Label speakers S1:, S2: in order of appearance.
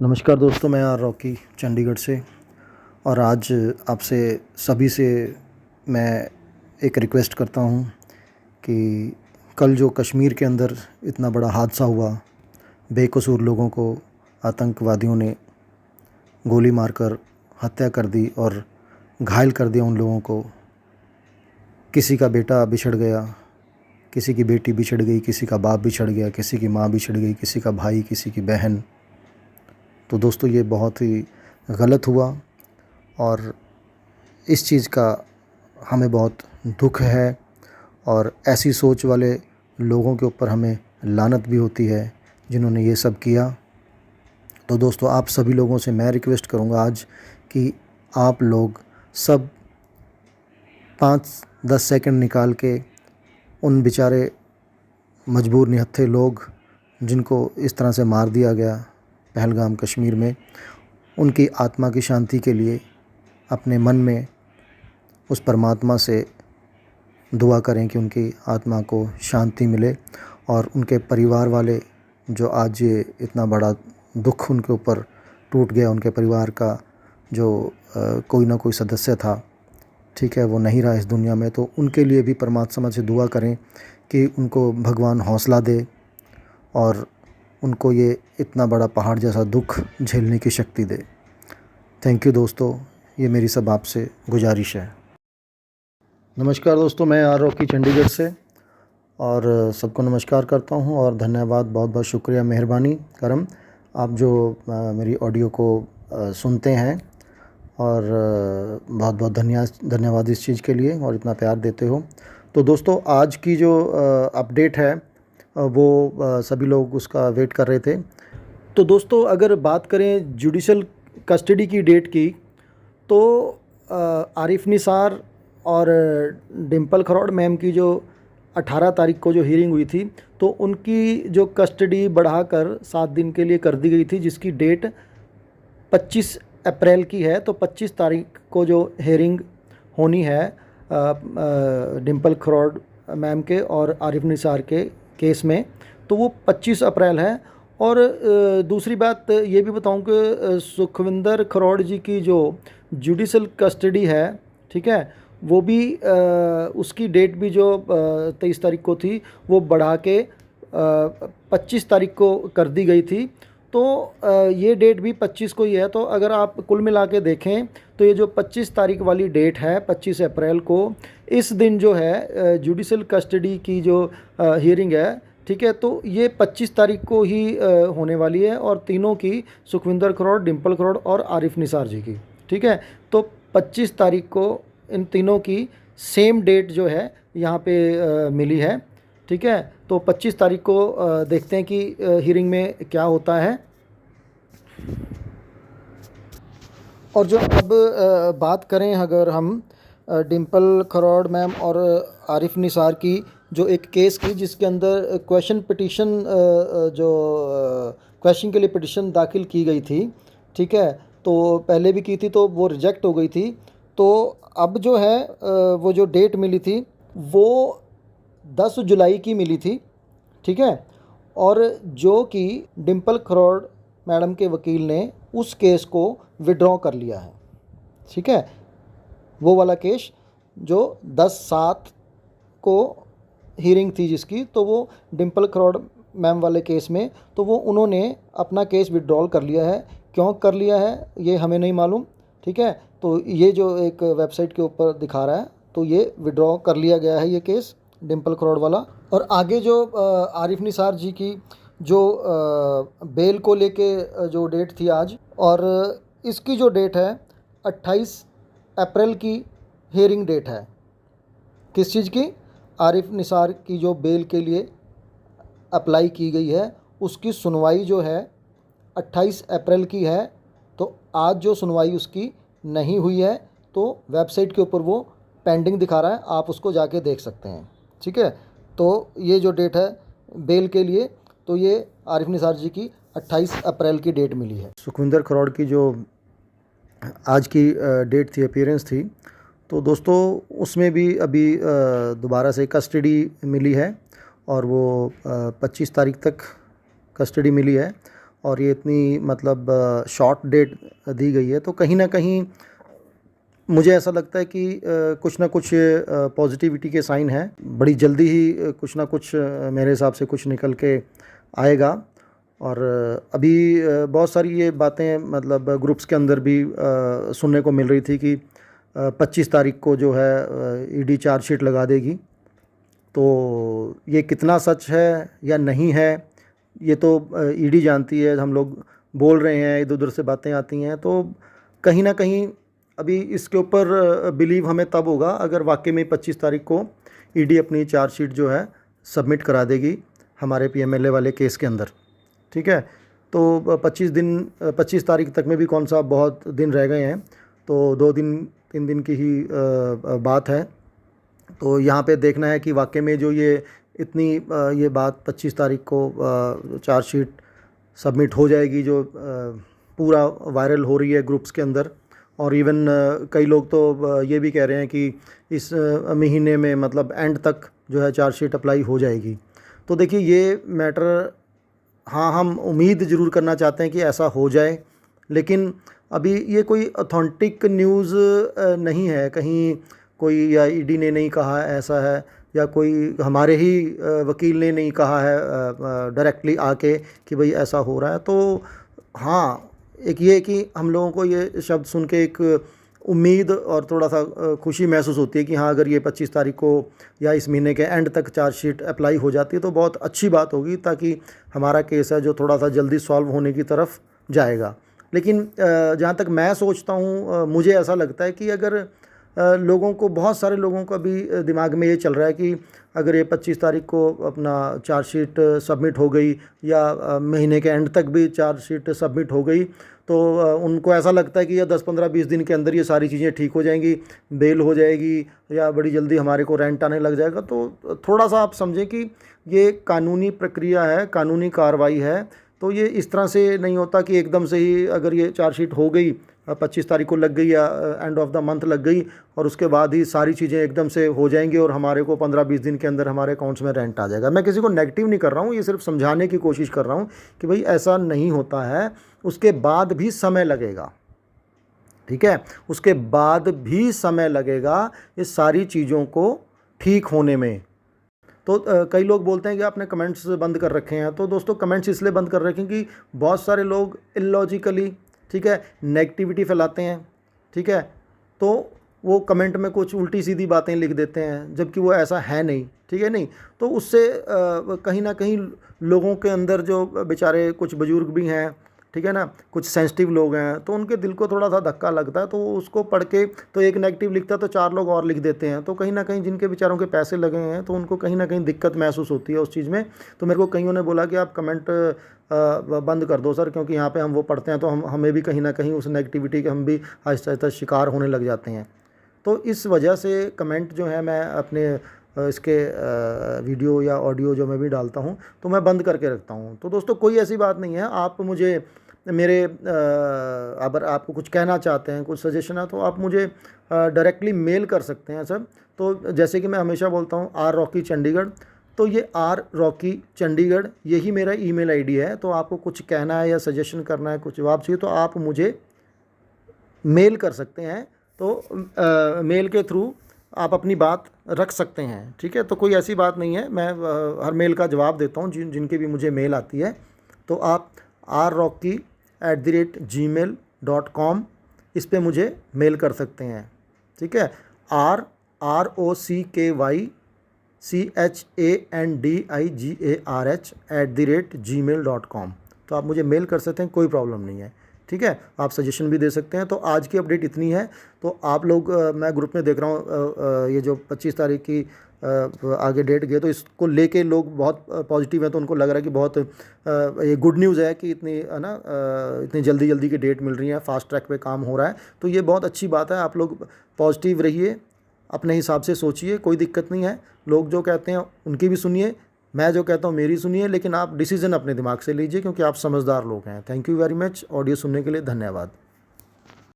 S1: नमस्कार दोस्तों, मैं आर रॉकी चंडीगढ़ से। और आज आपसे सभी से मैं एक रिक्वेस्ट करता हूं कि कल जो कश्मीर के अंदर इतना बड़ा हादसा हुआ, बेकसूर लोगों को आतंकवादियों ने गोली मारकर हत्या कर दी और घायल कर दिया उन लोगों को। किसी का बेटा बिछड़ गया, किसी की बेटी बिछड़ गई, किसी का बाप बिछड़ गया, किसी की माँ बिछड़ गई, किसी का भाई, किसी की बहन। तो दोस्तों, ये बहुत ही गलत हुआ और इस चीज़ का हमें बहुत दुख है। और ऐसी सोच वाले लोगों के ऊपर हमें लानत भी होती है जिन्होंने ये सब किया। तो दोस्तों, आप सभी लोगों से मैं रिक्वेस्ट करूँगा आज कि आप लोग सब 5-10 सेकंड निकाल के उन बेचारे मजबूर निहत्थे लोग जिनको इस तरह से मार दिया गया पहलगाम कश्मीर में, उनकी आत्मा की शांति के लिए अपने मन में उस परमात्मा से दुआ करें कि उनकी आत्मा को शांति मिले। और उनके परिवार वाले जो आज ये इतना बड़ा दुख उनके ऊपर टूट गया, उनके परिवार का जो कोई ना कोई सदस्य था, ठीक है, वो नहीं रहा इस दुनिया में, तो उनके लिए भी परमात्मा से दुआ करें कि उनको भगवान हौसला दे और उनको ये इतना बड़ा पहाड़ जैसा दुख झेलने की शक्ति दे। थैंक यू दोस्तों, ये मेरी सब आपसे गुजारिश है। नमस्कार दोस्तों, मैं आर रॉकी चंडीगढ़ से और सबको नमस्कार करता हूं और धन्यवाद, बहुत बहुत शुक्रिया, मेहरबानी करम आप जो मेरी ऑडियो को सुनते हैं। और बहुत बहुत धन्यवाद इस चीज़ के लिए और इतना प्यार देते हो। तो दोस्तों, आज की जो अपडेट है वो सभी लोग उसका वेट कर रहे थे। तो दोस्तों, अगर बात करें जुडिशल कस्टडी की डेट की, तो आरिफ निसार और डिम्पल खरौड़ मैम की जो 18 तारीख को जो हियरिंग हुई थी, तो उनकी जो कस्टडी बढ़ाकर 7 दिन के लिए कर दी गई थी, जिसकी डेट 25 अप्रैल की है। तो 25 तारीख को जो हियरिंग होनी है डिम्पल खरौड़ मैम के और आरिफ निसार के केस में, तो वो 25 अप्रैल है। और दूसरी बात ये भी बताऊं कि सुखविंदर खरौड़ जी की जो जुडिशल कस्टडी है, ठीक है, वो भी उसकी डेट भी जो 23 तारीख को थी, वो बढ़ा के 25 तारीख को कर दी गई थी। तो ये डेट भी 25 को ही है। तो अगर आप कुल मिला के देखें तो ये जो 25 तारीख वाली डेट है, 25 अप्रैल को, इस दिन जो है जुडिशल कस्टडी की जो हियरिंग है, ठीक है, तो ये 25 तारीख को ही होने वाली है। और तीनों की, सुखविंदर खरौड़, डिम्पल खरौड़ और आरिफ निसार जी की, ठीक है, तो 25 तारीख को इन तीनों की सेम डेट जो है यहाँ पे मिली है, ठीक है। तो 25 तारीख को देखते हैं कि हियरिंग में क्या होता है। और जो अब बात करें अगर हम डिम्पल खरौड़ मैम और आरिफ निसार की जो एक केस की, जिसके अंदर क्वेश्चन जो क्वेश्चन के लिए पिटिशन दाखिल की गई थी, ठीक है, तो पहले भी की थी तो वो रिजेक्ट हो गई थी। तो अब जो है वो जो डेट मिली थी वो 10 जुलाई की मिली थी, ठीक है। और जो कि डिम्पल खरौड़ मैडम के वकील ने उस केस को विड्रॉ कर लिया है, ठीक है। वो वाला केस जो 10/7 को हियरिंग थी जिसकी, तो वो डिम्पल खरौड़ मैम वाले केस में, तो वो उन्होंने अपना केस विड्रॉल कर लिया है। क्यों कर लिया है ये हमें नहीं मालूम, ठीक है। तो ये जो एक वेबसाइट के ऊपर दिखा रहा है, तो ये विड्रॉ कर लिया गया है ये केस डिम्पल खरौड़ वाला। और आगे जो आरिफ निसार जी की जो बेल को लेके जो डेट थी आज, और इसकी जो डेट है 28 अप्रैल की हियरिंग डेट है। किस चीज़ की? आरिफ निसार की जो बेल के लिए अप्लाई की गई है, उसकी सुनवाई जो है 28 अप्रैल की है। तो आज जो सुनवाई उसकी नहीं हुई है, तो वेबसाइट के ऊपर वो पेंडिंग दिखा रहा है, आप उसको जाके देख सकते हैं, ठीक है। तो ये जो डेट है बेल के लिए, तो ये आरिफ निसार जी की 28 अप्रैल की डेट मिली है। सुखविंदर खरौड़ की जो आज की डेट थी, अपीयरेंस थी, तो दोस्तों उसमें भी अभी दोबारा से कस्टडी मिली है और वो 25 तारीख तक कस्टडी मिली है। और ये इतनी मतलब शॉर्ट डेट दी गई है, तो कहीं ना कहीं मुझे ऐसा लगता है कि कुछ ना कुछ पॉजिटिविटी के साइन हैं। बड़ी जल्दी ही कुछ ना कुछ मेरे हिसाब से कुछ निकल के आएगा। और अभी बहुत सारी ये बातें मतलब ग्रुप्स के अंदर भी सुनने को मिल रही थी कि 25 तारीख को जो है ईडी चार्जशीट लगा देगी। तो ये कितना सच है या नहीं है, ये तो ईडी जानती है। हम लोग बोल रहे हैं, इधर उधर से बातें आती हैं, तो कहीं ना कहीं अभी इसके ऊपर बिलीव हमें तब होगा अगर वाकई में 25 तारीख को ईडी अपनी चार्जशीट जो है सबमिट करा देगी हमारे पीएमएलए वाले केस के अंदर। ठीक है, तो 25 तारीख तक में भी कौन सा बहुत दिन रह गए हैं, तो 2 दिन 3 दिन की ही बात है। तो यहाँ पे देखना है कि वाकई में जो ये इतनी ये बात 25 तारीख को चार्जशीट सबमिट हो जाएगी, जो पूरा वायरल हो रही है ग्रुप्स के अंदर। और इवन कई लोग तो ये भी कह रहे हैं कि इस महीने में मतलब एंड तक जो है चार्जशीट अप्लाई हो जाएगी। तो देखिए ये मैटर, हाँ, हम उम्मीद ज़रूर करना चाहते हैं कि ऐसा हो जाए, लेकिन अभी ये कोई ऑथेंटिक न्यूज़ नहीं है। कहीं कोई या ईडी ने नहीं कहा ऐसा है, या कोई हमारे ही वकील ने नहीं कहा है डायरेक्टली आके कि भाई ऐसा हो रहा है। तो हाँ, एक ये कि हम लोगों को ये शब्द सुन के एक उम्मीद और थोड़ा सा खुशी महसूस होती है कि हाँ, अगर ये 25 तारीख को या इस महीने के एंड तक चार्जशीट अप्लाई हो जाती है तो बहुत अच्छी बात होगी, ताकि हमारा केस है जो थोड़ा सा जल्दी सॉल्व होने की तरफ जाएगा। लेकिन जहाँ तक मैं सोचता हूँ, मुझे ऐसा लगता है कि अगर लोगों को, बहुत सारे लोगों को अभी दिमाग में ये चल रहा है कि अगर ये 25 तारीख को अपना चार्जशीट सबमिट हो गई या महीने के एंड तक भी चार्जशीट सबमिट हो गई, तो उनको ऐसा लगता है कि ये 10-15-20 दिन के अंदर ये सारी चीज़ें ठीक हो जाएंगी, बेल हो जाएगी, या बड़ी जल्दी हमारे को रेंट आने लग जाएगा। तो थोड़ा सा आप समझें कि ये कानूनी प्रक्रिया है, कानूनी कार्रवाई है। तो ये इस तरह से नहीं होता कि एकदम से ही अगर ये चार्जशीट हो गई, 25 तारीख को लग गई या एंड ऑफ द मंथ लग गई, और उसके बाद ही सारी चीज़ें एकदम से हो जाएंगी और हमारे को 15-20 दिन के अंदर हमारे अकाउंट्स में रेंट आ जाएगा। मैं किसी को नेगेटिव नहीं कर रहा हूँ, ये सिर्फ समझाने की कोशिश कर रहा हूँ कि भाई ऐसा नहीं होता है। उसके बाद भी समय लगेगा, ठीक है, उसके बाद भी समय लगेगा ये सारी चीज़ों को ठीक होने में। तो कई लोग बोलते हैं कि आपने कमेंट्स बंद कर रखे हैं। तो दोस्तों, कमेंट्स इसलिए बंद कर रखे हैं कि बहुत सारे लोग इलॉजिकली, ठीक है, नेगेटिविटी फैलाते हैं। ठीक है, तो वो कमेंट में कुछ उल्टी सीधी बातें लिख देते हैं, जबकि वो ऐसा है नहीं। ठीक है, नहीं, तो उससे कहीं ना कहीं लोगों के अंदर, जो बेचारे कुछ बुजुर्ग भी हैं, ठीक है ना, कुछ सेंसिटिव लोग हैं, तो उनके दिल को थोड़ा सा धक्का लगता है। तो उसको पढ़ के तो एक नेगेटिव लिखता है तो 4 लोग और लिख देते हैं। तो कहीं ना कहीं जिनके बेचारों के पैसे लगे हैं, तो उनको कहीं ना कहीं दिक्कत महसूस होती है उस चीज़ में। तो मेरे को कईयों ने बोला कि आप कमेंट बंद कर दो सर, क्योंकि यहाँ पे हम वो पढ़ते हैं तो हमें भी कहीं ना कहीं उस नेगेटिविटी के हम भी आहिस्ता आहिस्ता शिकार होने लग जाते हैं। तो इस वजह से कमेंट जो है, मैं अपने इसके वीडियो या ऑडियो जो मैं भी डालता हूँ तो मैं बंद करके रखता हूँ। तो दोस्तों, कोई ऐसी बात नहीं है। आप मुझे मेरे अगर आपको कुछ कहना चाहते हैं, कुछ सजेशन है, तो आप मुझे डायरेक्टली मेल कर सकते हैं सर। तो जैसे कि मैं हमेशा बोलता हूँ, आर रॉकी चंडीगढ़, तो ये आर रॉकी चंडीगढ़ यही मेरा ईमेल आईडी है। तो आपको कुछ कहना है या सजेशन करना है, कुछ जवाब चाहिए, तो आप मुझे मेल कर सकते हैं। तो मेल के थ्रू आप अपनी बात रख सकते हैं। ठीक है, तो कोई ऐसी बात नहीं है, मैं हर मेल का जवाब देता हूँ जिनकी भी मुझे मेल आती है। तो आप rrocky@gmail.com इस पे मुझे मेल कर सकते हैं। ठीक है, ROCKYCHANDIGARH@gmail.com, तो आप मुझे मेल कर सकते हैं, कोई प्रॉब्लम नहीं है। ठीक है, आप सजेशन भी दे सकते हैं। तो आज की अपडेट इतनी है। तो आप लोग, मैं ग्रुप में देख रहा हूँ ये जो 25 तारीख की आगे डेट गए, तो इसको लेके लोग बहुत पॉजिटिव हैं। तो उनको लग रहा है कि बहुत ये गुड न्यूज़ है कि इतनी है ना, इतनी जल्दी जल्दी की डेट मिल रही है, फास्ट ट्रैक पे काम हो रहा है। तो ये बहुत अच्छी बात है। आप लोग पॉजिटिव रहिए, अपने हिसाब से सोचिए, कोई दिक्कत नहीं है। लोग जो कहते हैं उनकी भी सुनिए, मैं जो कहता हूँ मेरी सुनिए, लेकिन आप डिसीजन अपने दिमाग से लीजिए, क्योंकि आप समझदार लोग हैं। Thank you very much. Audio सुनने के लिए धन्यवाद।